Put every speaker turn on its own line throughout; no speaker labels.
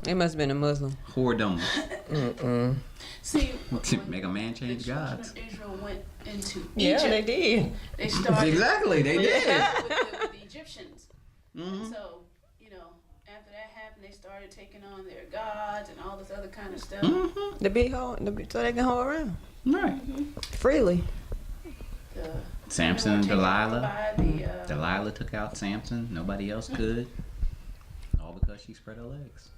It must have been a Muslim.
Whoredom.
See,
Make a man change
the children
gods.
of Israel went into Egypt.
Yeah, they did.
They started
Exactly, they
with,
did.
with the Egyptians.
Mm-hmm.
So, after that happened, they started taking on their gods and all this other kind of stuff.
Mm-hmm.
The big hole, so they can hold around
Right.
freely.
Samson and Delilah.
By the,
Delilah took out Samson. Nobody else could. All because she spread her legs.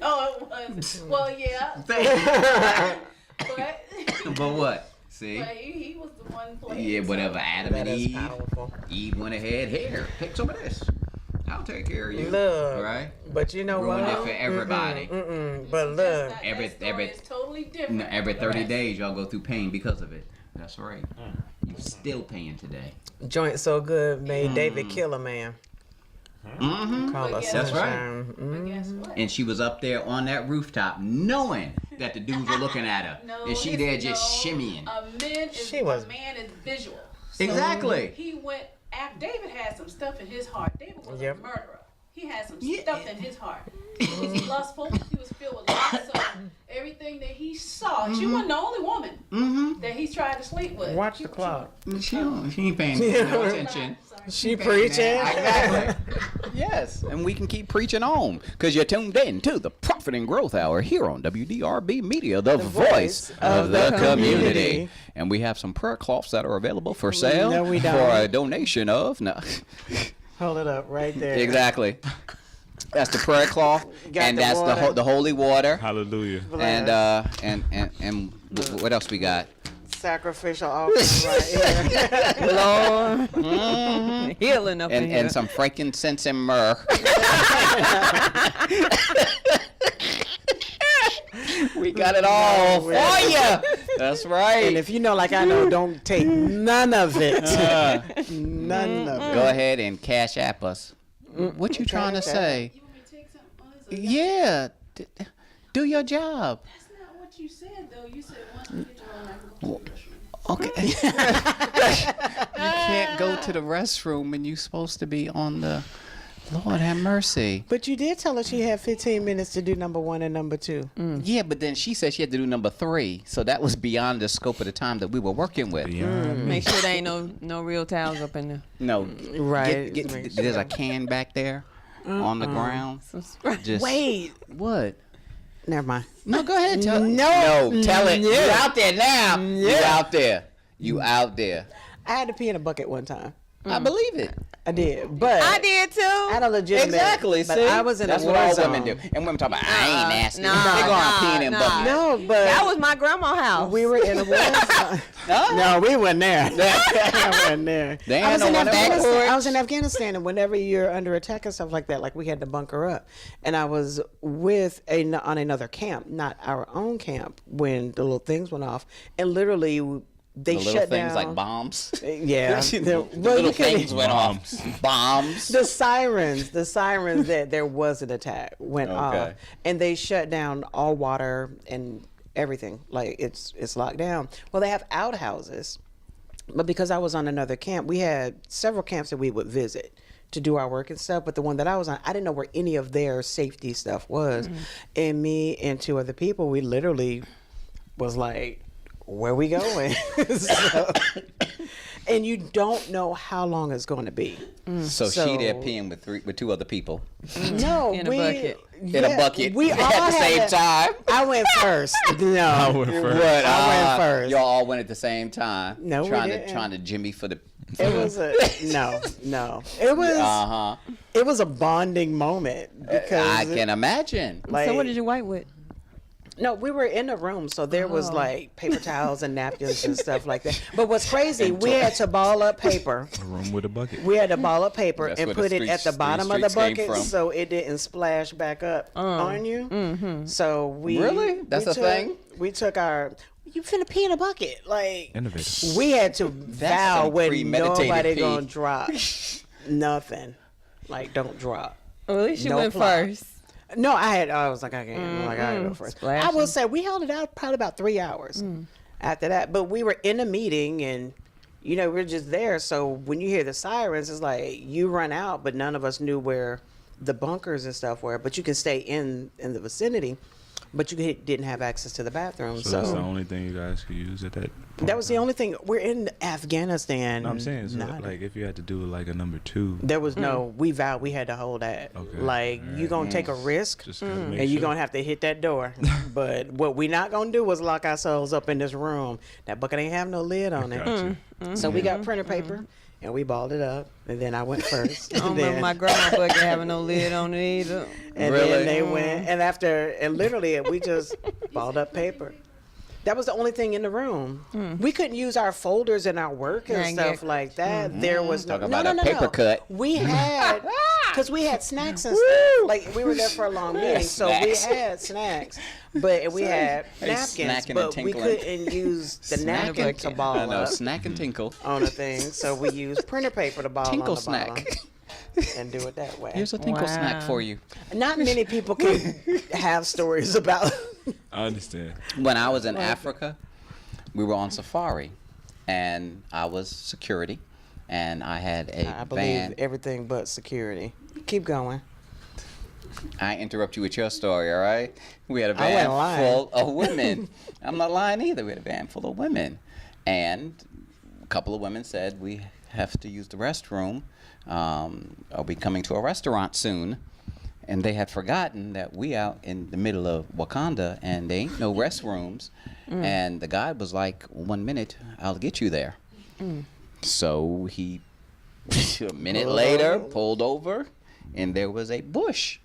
Oh, it was. Well, yeah.
But what? See?
But he was the one playing.
Yeah, whatever. Adam
That
and
is
Eve.
powerful.
Eve went ahead. Here, take some of this. I'll take care of you.
Look,
Right?
but you know what?
Ruined it for everybody.
But look,
That story is totally different.
Every 30 days, y'all go through pain because of it. That's right. You still paying today.
joint so good made David kill a man.
Mm-hmm.
Call her
That's
right.
sunshine.
But guess what?
And she was up there on that rooftop knowing that the dudes were looking at her.
No,
and she there just shimmying.
A man is visual. So
Exactly.
He went. David had some stuff in his heart. David was
Yep.
a murderer. He had some stuff in his heart. He was lustful. He was filled with lust. So everything that he saw, she wasn't the only woman that he tried to sleep with.
Watch the clock.
She ain't paying no attention.
Sorry.
She preaching.
Exactly. Yes, and we can keep preaching on because you're tuned in to the Profit and Growth Hour here on WDRB Media, the voice of the community. And we have some prayer cloths that are available for sale
No, we don't.
for a donation of
Hold it up right there.
Exactly. That's the prayer cloth,
Got
and
the
that's
water.
the holy water,
Hallelujah.
and what else we got?
Sacrificial offering right here.
Lord, healing up in here.
And some frankincense and myrrh. We got it all for you. That's right.
And if you know, like I know, don't take none of it. None of it.
Go ahead and cash app us. What you trying to say?
You want me to take something on this?
Yeah, do your job.
That's not what you said, though. You said once we get on, I can go to the restroom.
Okay. You can't go to the restroom and you're supposed to be on the. Lord have mercy.
But you did tell her she had 15 minutes to do number 1 and number 2.
Yeah, but then she said she had to do number 3, so that was beyond the scope of the time that we were working with.
Make sure there ain't no real towels up in there.
No,
Right.
there's a can back there on the ground. Just
Wait.
what?
Never mind.
No, go ahead. Tell
No.
tell it.
Yeah.
You out there now. You out there. You out there.
I had to pee in a bucket one time.
I believe it.
I did, but
I did too.
I had a legitimate.
Exactly.
But
See,
I was in
that's
a
what
war
all
zone.
women do. And women talk about I ain't nasty.
No,
they go on
no,
peeing in
no.
buckets.
No, but
That was my grandma's house.
we were in a war zone. No, we weren't there. I wasn't there.
They
I
ain't
was,
no
in
one back
Afghanistan.
for it.
I was in Afghanistan, and whenever you're under attack and stuff like that, like we had to bunker up, and I was with on another camp, not our own camp, when the little things went off, and literally they
The little
shut
things
down.
like bombs.
Yeah,
The
well,
little
you can-
things went off. Bombs.
the sirens that there was an attack went
Okay.
off, and they shut down all water and everything. Like it's locked down. Well, they have outhouses, but because I was on another camp, we had several camps that we would visit to do our work and stuff. But the one that I was on, I didn't know where any of their safety stuff was. And me and 2 other people, we literally was like, where we going? So, and you don't know how long it's going to be.
So she there peeing with 2 other people
No,
In a bucket.
in a bucket
We all
at the same
had-
time.
I went first. No,
I went first.
What?
I went first.
Y'all all went at the same time.
No, we didn't.
trying to Jimmy for the.
it was no. It was it was a bonding moment because
I can imagine.
like
So what did you wipe with?
no, we were in a room, so there was like paper towels and napkins and stuff like that. But what's crazy, we had to ball up paper.
A room with a bucket.
We had to ball up paper
That's
and
where the
put it at the
streets-
bottom of the
streets came
bucket
from.
so it didn't splash back up on you. Mm-hmm. So we
Really? That's
we
a thing?
We took our. You finna pee in a bucket, like
Innovative.
we had to vow
some
when
premeditated
nobody
pee.
gonna drop nothing. Like don't drop.
Well, at least you
No
went
flop.
first.
No, I was like, I can't. I'm like, I gotta go first.
Splashing.
I will say we held it out probably about 3 hours after that. But we were in a meeting and, we're just there. So when you hear the sirens, it's like you run out, but none of us knew where the bunkers and stuff were, but you can stay in the vicinity, but you didn't have access to the bathroom.
So that's the only thing you guys could use at that point.
That was the only thing. We're in Afghanistan.
No, I'm saying, so like, if you had to do like a number 2.
There was no, we vowed we had to hold that.
Okay.
Like, you're going to take a risk,
Just gotta make
and you're
sure.
going to have to hit that door. But what we not going to do is lock ourselves up in this room. That bucket ain't have no lid on it.
Gotcha.
So we got printer paper, and we balled it up, and then I went first.
I don't remember my grandma bucket having no lid on it either.
And
Really?
then they went, and literally we just balled up paper. That was the only thing in the room. We couldn't use our folders and our work and
Dang
stuff
it.
like that. There was no,
Talk
no,
about
no,
a
no,
paper
no.
cut.
We had, because we had snacks and stuff. Like, we were there for a long meeting, so we
Snacks.
had snacks. But we had
Hey,
napkins,
snacking and
but we
tinkling.
couldn't use the napkin
bucket.
to ball
I know,
up
snack and tinkle.
on a thing. So we used printer paper to ball
Tinkle
on the
snack.
bottom and do it that way.
Here's a tinkle snack
Wow.
for you.
Not many people can have stories about.
I understand.
When I was in Africa, we were on safari, and I was security, and I had a
I believe
van.
everything but security. Keep going.
I interrupt you with your story, all right? We had a
I
van
wasn't lying.
full of women. I'm not lying either. We had a van full of women, and a couple of women said, we have to use the restroom. Are we coming to a restaurant soon? And they had forgotten that we out in the middle of Wakanda, and there ain't no restrooms. And the guide was like, 1 minute, I'll get you there. So he, a minute later, pulled over, and there was a bush.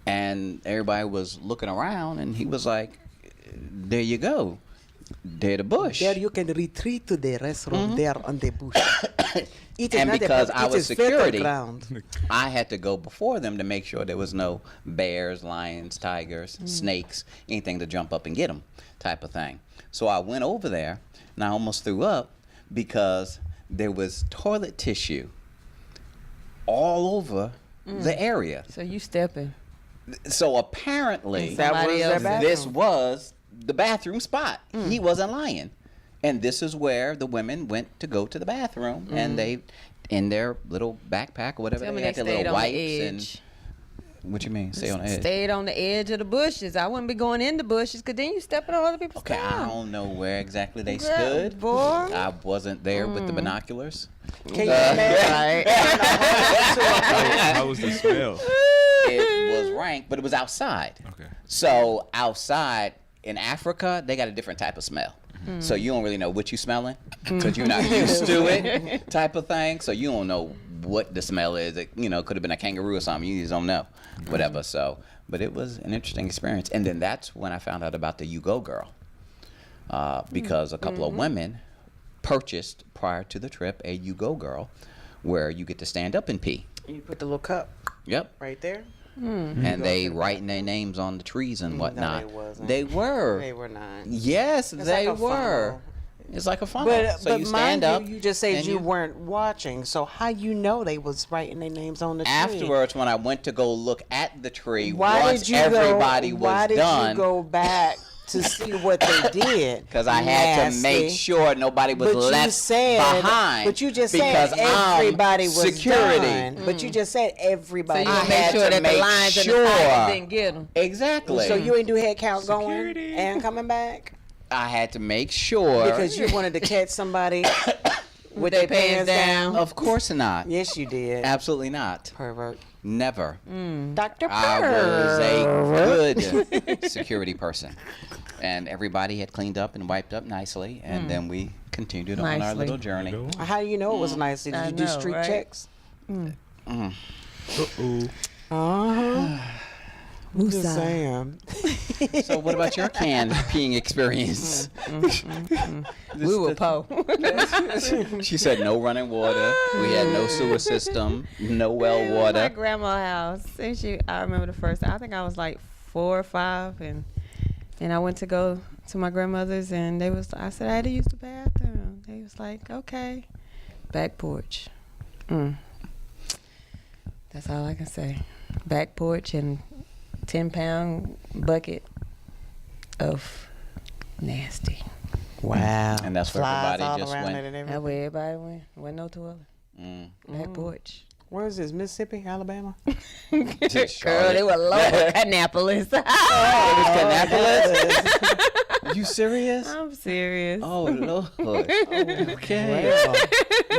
And everybody was looking around, and he was like, there you go. There the bush.
There you can retreat to the restroom there on the bush. It is
And
not a
because
pub,
I
it
was
is fertile
security,
ground.
I had to go before them to make sure there was no bears, lions, tigers, snakes, anything to jump up and get them type of thing. So I went over there, and I almost threw up because there was toilet tissue all over the area.
So you stepping.
So apparently,
That was
Somebody
their
else-
bathroom.
this was the bathroom spot. He wasn't lying. And this is where the women went to go to the bathroom, and they, in their little backpack or whatever,
Tell me
they
they
had their
stayed
little
on
wipes
the
and.
edge.
What you mean? Stay on the edge.
Stayed on the edge of the bushes. I wouldn't be going in the bushes because then you stepping on other people's
Okay, I
stuff.
don't know where exactly they
Yeah,
stood.
boy.
I wasn't there with the binoculars.
Can you imagine?
How was the smell?
It was rank, but it was outside.
Okay.
So outside in Africa, they got a different type of smell. So you don't really know what you smelling because you're not used to it, type of thing. So you don't know what the smell is. It, could have been a kangaroo or something. You just don't know, whatever. So, but it was an interesting experience. And then that's when I found out about the You Go Girl, because a couple of women purchased prior to the trip a You Go Girl, where you get to stand up and pee.
You put the little cup
Yep.
right there.
And they writing their names on the trees and whatnot.
they wasn't.
They were.
They were not.
Yes,
It's
they
like a
were.
funnel.
It's like a funnel.
But,
so
but
you stand
mind
up.
you, you just said
and
you weren't watching. So how you know they was writing their names on the tree?
Afterwards, when I went to go look at the tree,
Why
once
did you
everybody
go,
was
why did
done,
you go back to see what they did?
because I had to make
Nasty.
sure nobody was
But you
left
said,
behind.
but you just
because
said everybody
I'm
was
security.
done. But you just said
So
everybody.
you
I
gonna make
had
sure
to
that the
make
lines and the
sure.
tigers didn't get them.
Exactly.
So you ain't do head count going
Security.
and coming back
I had to make sure.
because you wanted to catch somebody with
their
their pants down.
Of course not.
Yes, you did.
Absolutely not.
Pervert.
Never.
Dr.
I
Pervert.
was a good security person. And everybody had cleaned up and wiped up nicely. And then we continued on our
Nicely.
little journey.
Go.
How do you know it was nice? Did
I
you do
know,
street
right?
checks?
Uh-oh.
Uh-huh. Just saying.
So what about your canned peeing experience?
We were po.
She said no running water. We had no sewer system, no well
My
water.
grandma's house. And I remember the first time. I think I was like 4 or 5, and I went to go to my grandmother's, and I said I had to use the bathroom. They was like, okay, back porch. That's all I can say. Back porch and 10-pound bucket of nasty.
Wow.
And that's where
Flies
everybody
all
just
around
went.
it and
That's
everything.
where everybody went. Wasn't no toilet.
Mm.
Back porch.
Where is this? Mississippi, Alabama?
Girl, they were low Annapolis.
You serious?
I'm serious.
Oh Lord. Okay.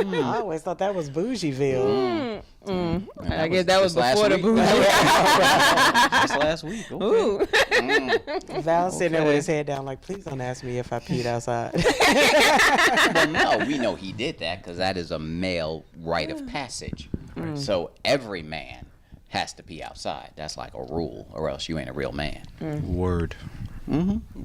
Well, I always thought that was Bougieville.
I guess that was before the bougie.
Just last week. Okay.
Ooh.
Val sitting there with his head down, like, please don't ask me if I peed outside.
Well, no, we know he did that because that is a male rite of passage. So every man has to pee outside. That's like a rule, or else you ain't a real man.
Word.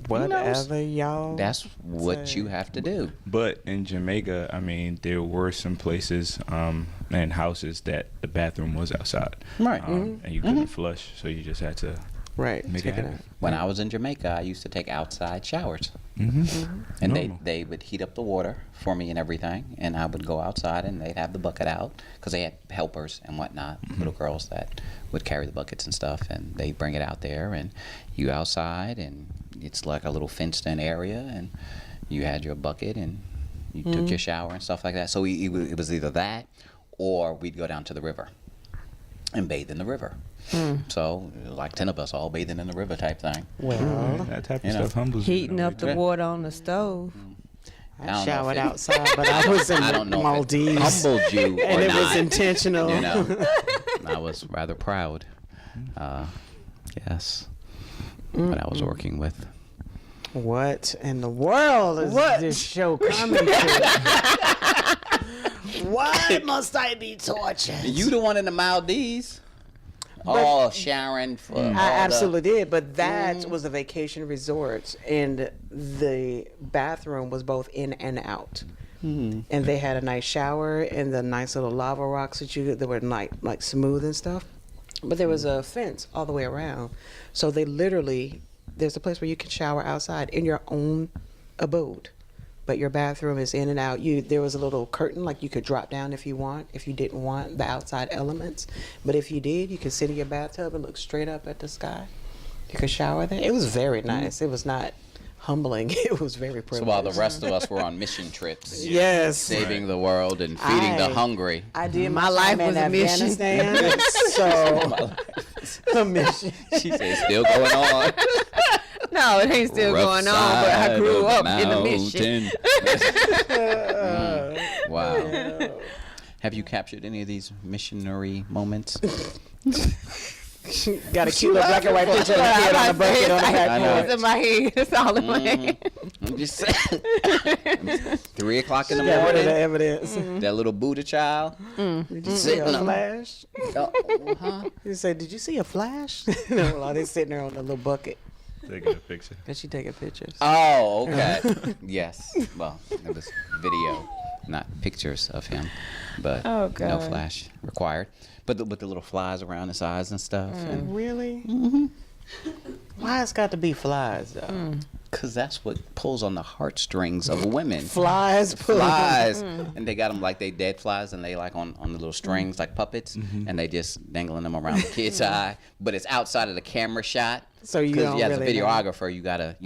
Whatever y'all.
That's what
say.
you have to do.
But in Jamaica, I mean, there were some places and houses that the bathroom was outside.
Right.
And you couldn't flush, so you just had to
Right.
make
check
it
it
happen.
out.
When I was in Jamaica, I used to take outside showers.
Mm-hmm.
And
Normal.
they would heat up the water for me and everything, and I would go outside and they'd have the bucket out because they had helpers and whatnot, little girls that would carry the buckets and stuff, and they bring it out there, and you outside, and it's like a little fenced-in area, and you had your bucket and you took your shower and stuff like that. So it was either that or we'd go down to the river and bathe in the river. So like 10 of us all bathing in the river type thing.
Well,
That type of
You know,
stuff humbles you.
Heating up the
Yeah.
water on the stove.
I don't know
I
if
showered
it-
outside, but I was in
I don't know if it
Maldives.
humbled you or
And it
not.
was intentional.
You know, I was rather proud. Yes, what I was working with.
What in the world is this show coming to? Why must I be tortured?
You the one in the Maldives? Oh, Sharon. For all
I absolutely did, but that was a vacation resort, and the bathroom was both in and out. And they had a nice shower and the nice little lava rocks that were like smooth and stuff. But there was a fence all the way around, so they literally there's a place where you can shower outside in your own abode, but your bathroom is in and out. There was a little curtain like you could drop down if you didn't want the outside elements, but if you did, you could sit in your bathtub and look straight up at the sky. You could shower there. It was very nice. It was not humbling. It was very privileged.
So while the rest of us were on mission trips,
Yes.
saving the world and feeding the hungry.
I did
My life
time
was
in
a mission.
Afghanistan, so a mission.
She said, "Still going on."
No, it ain't still
Rough
going on, but I
side
grew
of
up in the mission.
mountain. Wow. Have you captured any of these missionary moments?
Got a cute little black and white picture of the kid on the bucket on the back
I know.
It's in my head. It's all in my head.
I'm just saying. 3 o'clock in the
Got rid of the
morning.
evidence.
That little Buddha child.
Did you see
Sitting
a
on-
flash?
Uh-huh.
You say, did you see a flash? No, while they sitting there on the little bucket.
Taking a picture.
Cause she taking pictures.
Oh, okay. Yes. Well, it was video, not pictures of him, but
Oh,
no
God.
flash required. But with the little flies around his eyes and stuff, and
Really? Why it's got to be flies though?
because that's what pulls on the heartstrings of women.
Flies,
Flies, and they got them like they dead flies, and they like on the little strings like puppets, and they just dangling them around the kid's eye. But it's outside of the camera shot.
So you
Because
don't
as a
really know.
videographer, you gotta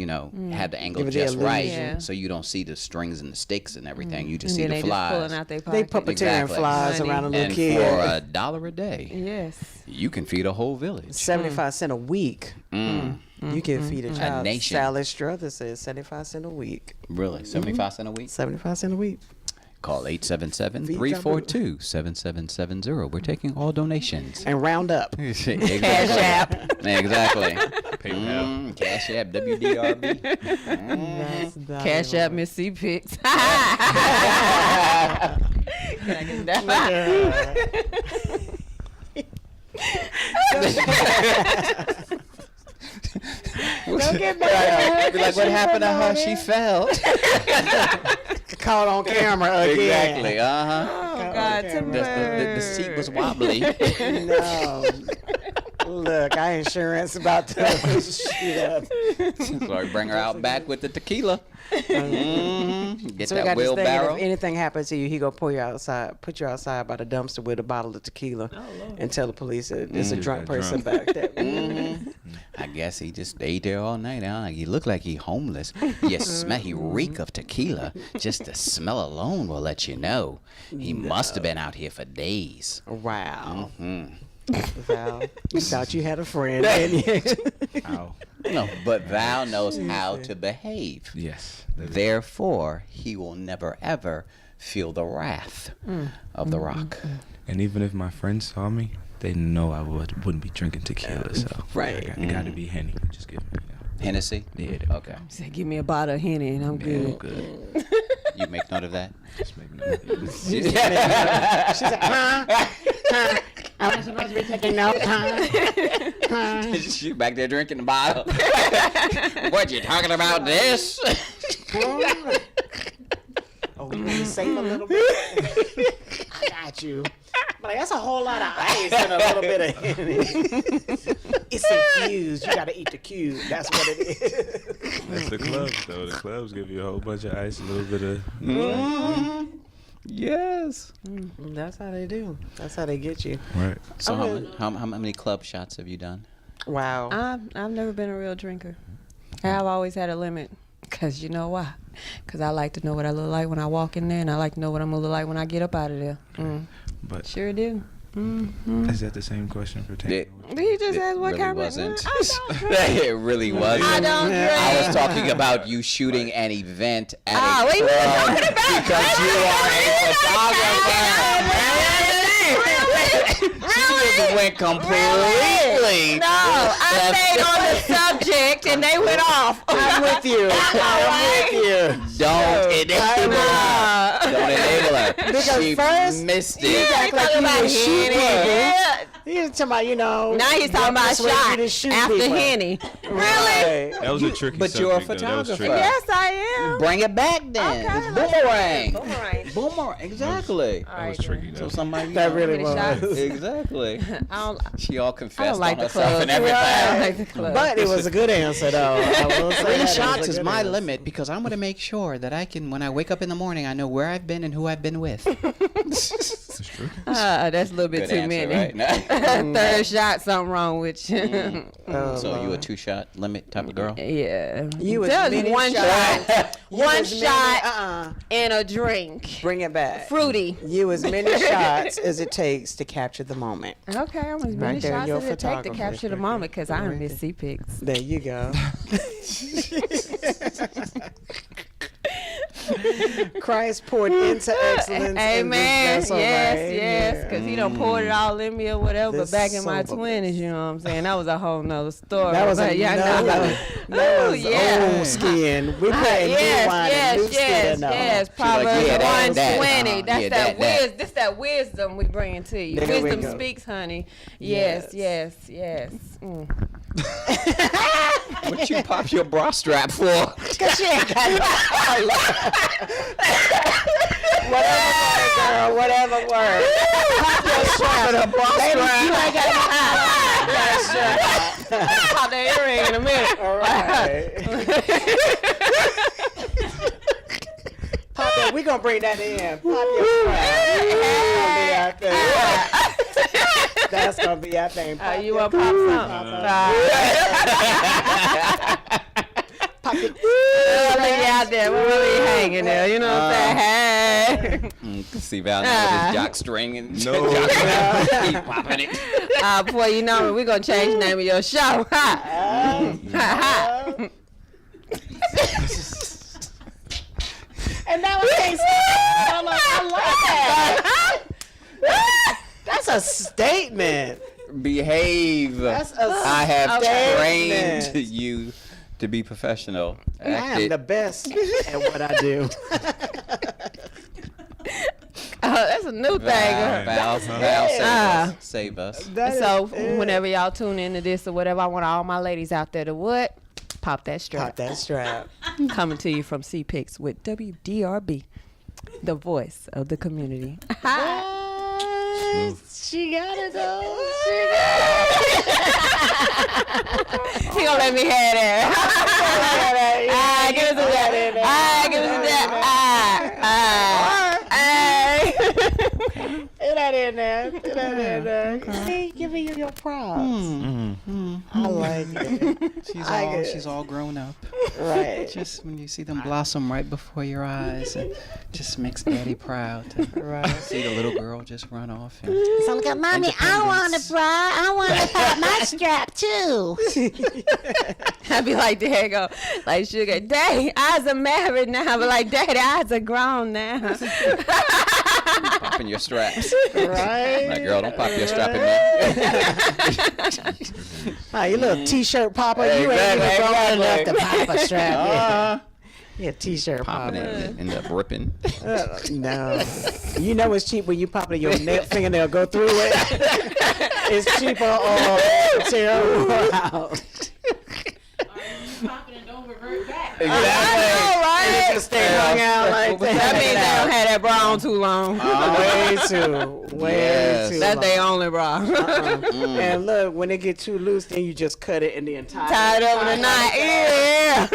have the angle
Give it the
just right,
illusion.
Yeah.
so you don't see the strings and the sticks and everything. You just
And
see
then
the
they just pulling
flies.
out their
They
pocket.
puppeteering
Exactly.
flies
Money.
around a little
And
kid.
for $1 a day,
Yes.
you can feed a whole village.
75 cents a week. You can feed a child.
nation.
Sally Struthers says 75 cents a week.
Really, 75 cents a week.
75 cents a week.
Call 877-342-7770. We're taking all donations.
And round up.
Cash
App.
Exactly.
PayPal.
Cash App, WDRB.
Cash App, MsCpix. Can I get that?
Don't get mad.
Be like, what happened to her? She fell.
Caught on camera again.
Exactly.
Oh, God,
The seat was wobbly.
No. Look, our insurance about to shoot up.
So bring her out back with the tequila. Get
So we
that
got this thing,
wheelbarrow.
if anything happens to you, he gonna pull you outside, put you outside by the dumpster with a bottle of tequila, and tell the police that there's a drunk
That
person
drunk.
back there.
I guess he just stayed there all night. Huh? He looked like he homeless. You smell, he reek of tequila. Just the smell alone will let you know. He must have been out here for days.
Wow.
Mm-hmm.
Val, you thought you had a friend, didn't you?
Ow.
No, but Val knows how to behave.
Yes.
Therefore, he will never, ever feel the wrath of the rock.
And even if my friends saw me, they know I wouldn't be drinking tequila. So
Right.
it got to be Henny. Just give me.
Hennessy?
Yeah.
Okay.
He said, give me a bottle of Henny and I'm good.
Good.
You make note of that?
Just make note.
She's like, huh? I was supposed to be taking notes, huh?
She back there drinking the bottle. What, you talking about this?
Oh, you want to save a little bit? I got you. But like, that's a whole lot of ice and a little bit of Henny. It's infused. You got to eat the cube. That's what it is.
That's the clubs, though. The clubs give you a whole bunch of ice, a little bit of.
Yes.
That's how they do. That's how they get you.
Right.
So how many club shots have you done?
Wow.
I've never been a real drinker. I've always had a limit. Because you know why? Because I like to know what I look like when I walk in there, and I like to know what I'm going to look like when I get up out of there.
But
Sure do.
is that the same question for Tango?
He just asked what
really
kind
wasn't.
of... I don't drink.
It really wasn't.
I don't drink.
I was talking about you shooting an event at a
what you
club
talking about?
because you are a photographer. She just went completely.
No, I stayed on the subject and they went off.
I'm with you. I'm with you.
Don't enable her. Don't enable her.
Because
She
first,
missed
you
it.
act like you was shooting people. He was talking about, you know.
Now he's talking about
this way you just
shot
shoot
after
people.
Henny.
Really?
That was a tricky
But
subject.
you're a
though. That was
photographer.
tricky.
Yes, I am.
Bring it back then.
Okay,
It's
let's
boomerang.
Boomerang.
Boomerang. Exactly.
That was tricky,
So
though.
somebody.
That really
Give me the
was.
Exactly.
I don't
She all
I
confessed
don't like
on
the
herself
club.
and everything.
I don't like the club.
But it was a good answer, though. I will say
3
that.
shots
It was a
is
good
my
answer.
limit because I'm going to make sure that I can, when I wake up in the morning, I know where I've been and who I've been with.
That's true.
That's a little bit
Good
too
answer,
many.
right?
Third shot, something wrong with you.
So you a 2-shot limit type of girl?
Yeah.
You was
Just
many
one
shots.
shot.
You
One
was many-
shot and a drink.
Bring it back.
Fruity.
You as many shots as it takes to capture the moment.
Okay, I'm as many
Right there,
shots
you're
as
a
it take to
photographer.
capture the moment because I'm MsCpix.
There you go. Christ poured into excellence. in this
Amen.
vessel
Yes,
right
yes.
here.
Because he done poured it all in me or whatever.
This
But back in my
sober-
20s, you know what I'm saying? That was a whole nother story.
That was
but
that
Oh,
was
yeah.
old skin. We playing new wine and new skin now.
yes.
like,
Proverbs
yeah, that,
120. That's
yeah,
that
that.
wisdom. This that wisdom we bringing to you.
There we
Wisdom
go.
speaks, honey. Yes,
Yes.
yes, yes.
What you pop your bra strap for?
Cause she ain't got no Whatever word, girl. Whatever word. Pop your strap. Baby, you ain't got no strap.
Pop that earring in a minute.
All right. Pop that. We gonna bring that in. Pop your strap. That's gonna be our thing. Pop
You
your
want to pop something?
Pop your
Look out there. We're really hanging there. You know what I'm saying? Hey.
See Val now with his jock string and
No.
jock string. Keep popping it.
Boy, you know we're going to change the name of your show.
And that was I love that. That's a statement.
Behave.
That's a
I have
statement.
trained you to be professional.
I am the best at what I do.
That's a new thing.
Val, save us.
That
So
is it.
whenever y'all tune into this or whatever, I want all my ladies out there to what? Pop that strap.
Pop that strap.
Coming to you from MsCpix with WDRB, the voice of the community.
She gotta go.
He gonna let me have that. Give us that. Give us that.
Get that in there. Get that in there. See, give me me your props. I like it.
She's all grown up.
Right.
Just when you see them blossom right before your eyes, it just makes Daddy proud to see the little girl just run off. And
So look at Mommy, I want a bra. I want to pop my strap too.
I'd be like, there go, like Sugar, Daddy, eyes are married now. But like, Daddy, eyes are grown now.
popping your straps.
Right.
Like, girl, don't pop your strap in there.
You little t-shirt popper. You ain't even grown enough to pop a strap. Yeah, t-shirt
Popping
popper.
it, end up ripping.
No. You know it's cheap when you pop it and your fingernail go through it. It's cheaper or tear out.
Popping and don't revert back.
I know, right?
It just stay hung out like that.
That means they don't have that bra on too long.
Way too
That's
long.
their only bra.
And look, when it get too loose, then you just cut it and then
Tied up in a knot. Yeah.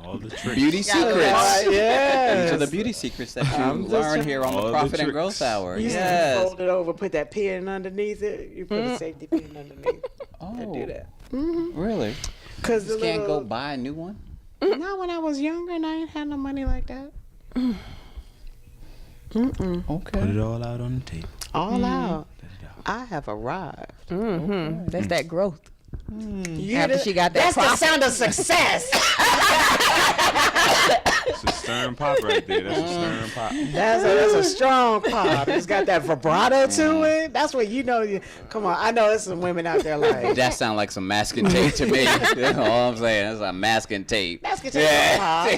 All the tricks.
Beauty secrets.
Yeah.
These are the beauty secrets that you
I'm just
learn
trying-
here on
All
the
the
Profit and
tricks.
Growth Hour.
You
Yes.
fold it over, put that pin underneath it. You put a safety pin underneath to do that.
Really?
Cause
You
the
can't go
little,
buy a new one?
not when I was younger and I ain't had no money like that.
Okay.
Put it all out on the table.
All out. I have arrived.
That's that growth.
Yeah,
After she got that
that's the sound of success.
It's a stern pop right there. That's a stern pop.
That's a strong pop. It's got that vibrato to it. That's what you know. Come on, I know there's some women out there like.
That sound like some masking tape to me. That's all I'm saying. That's a masking tape.
That's guitar pop.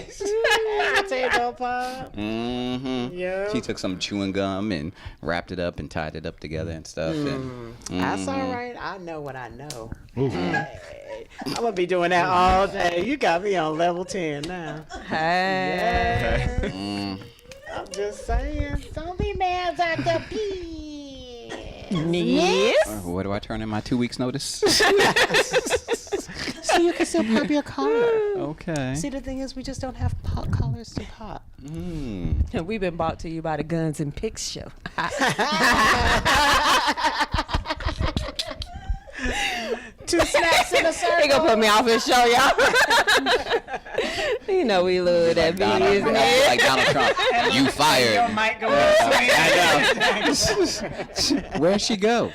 Potato pop.
Mm-hmm.
Yeah.
She took some chewing gum and wrapped it up and tied it up together and stuff. And,
That's all right. I know what I know. Hey, I'm gonna be doing that all day. You got me on level 10 now.
Hey.
I'm just saying. Don't be mad at the pee.
Yes.
Where do I turn in my 2 weeks notice?
So you can still pop your collar.
Okay.
See, the thing is, we just don't have pop collars to pop.
We've been brought to you by the Guns and Picks show.
Two snacks in a circle.
They gonna put me off his show, y'all. You know we love that business.
Like Donald Trump. You fired.
Might go
Where'd she go?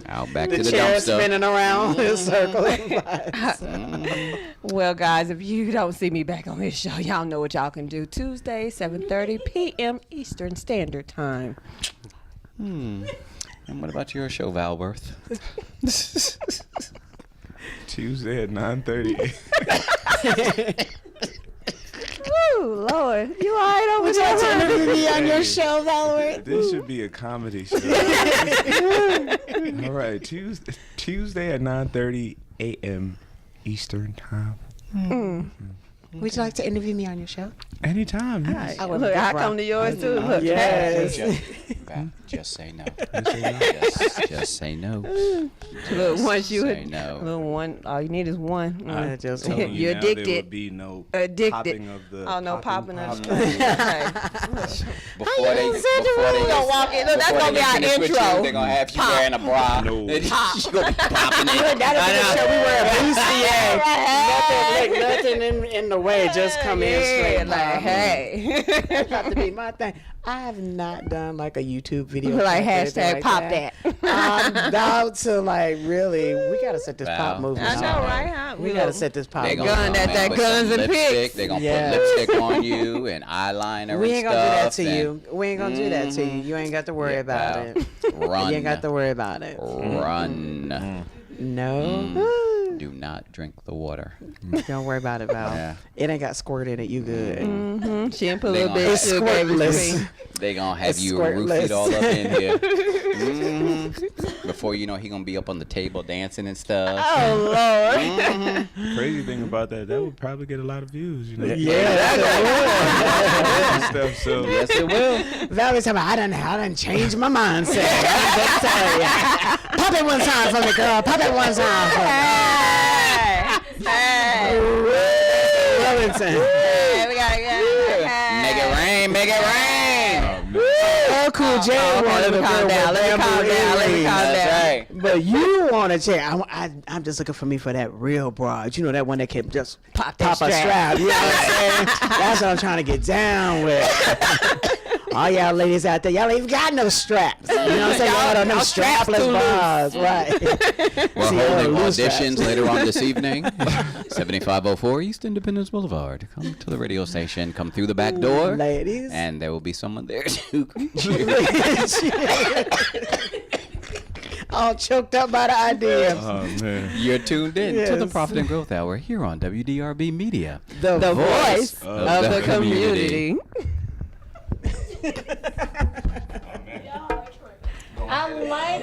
Out back to
the
the
chair
dumpster.
spinning around in a circle.
Well, guys, if you don't see me back on this show, y'all know what y'all can do. Tuesday, 7:30 p.m. Eastern Standard Time.
And what about your show, Valworth?
Tuesday at 9:30.
Woo, Lord. You all right over
Would you like to
there?
interview me on your show, Valworth?
This should be a comedy show. All right, Tuesday at 9:30 a.m. Eastern Time.
Would you like to interview me on your show?
Anytime. Yes.
Look, I come to yours too. Look,
Yes.
Just say no.
You say no?
Just say no.
look, once you
Say no.
little one, all you need is one.
I just
Telling you
You're
now, There
addicted.
would be no
Addicted.
popping of the.
Oh no, popping
pop.
up. Okay.
Before they
gonna walk in. Look, that's gonna be our intro.
They're gonna have you wearing a bra.
No.
You're gonna be popping it.
That'll be the show we wear a bustier. Nothing in the way. Just come in straight.
Yeah, like, hey.
That's got to be my thing. I have not done like a YouTube video.
Like
or anything
hashtag
like
pop
that.
that.
I'm down to like really. We gotta set this pop
Wow.
movement.
I know,
off.
right? Huh?
We gotta set this pop.
They
movement.
gonna
Gun,
come
that
in with
Guns
some
and
lipstick.
Picks.
They gonna
Yeah.
put lipstick on you and eyeliner
We
and
ain't gonna do that
stuff.
to you. We ain't gonna do that to you. You ain't got to worry about
wow.
it.
Run.
You ain't got to worry about it.
Run.
No.
Do not drink the water.
Don't worry about it, Val.
Yeah.
It ain't got squirt in it. You good.
She didn't put a
They
little
gonna-
bit of
It's
sugar, baby.
squirtless.
They gonna have
It's
you
squirtless.
roofied all up in here. Before you know, he gonna be up on the table dancing and stuff.
Oh Lord.
Crazy thing about that would probably get a lot of views. You know.
Yeah,
And stuff. So
Yes, it will.
Valerie talking about, I done changed my mindset. I'm just telling you. Pop it one time for me, girl. Pop it one time for me.
Hey.
Wellington.
Hey, we gotta get.
Make it rain, make it rain.
Cool J wanted to
calm down. Let me calm down. Let me calm
That's
down.
right.
But you want to check. I'm just looking for me for that real broad. You know, that one that can just
Pop
a strap. You know what I'm saying? That's what I'm trying to get down with. All y'all ladies out there, y'all ain't got no straps. You know what I'm saying? Y'all don't know strapless bras. Right.
We're
See,
holding
loose
auditions
straps.
later on this evening. 7504 East Independence Boulevard. Come to the radio station. Come through the back door.
Ladies.
And there will be someone there to greet you.
All choked up by the idea.
Oh man.
You're tuned in to the
Yes.
Profit and Growth Hour here on WDRB Media.
The
Voice
of
of
the
the community.
I like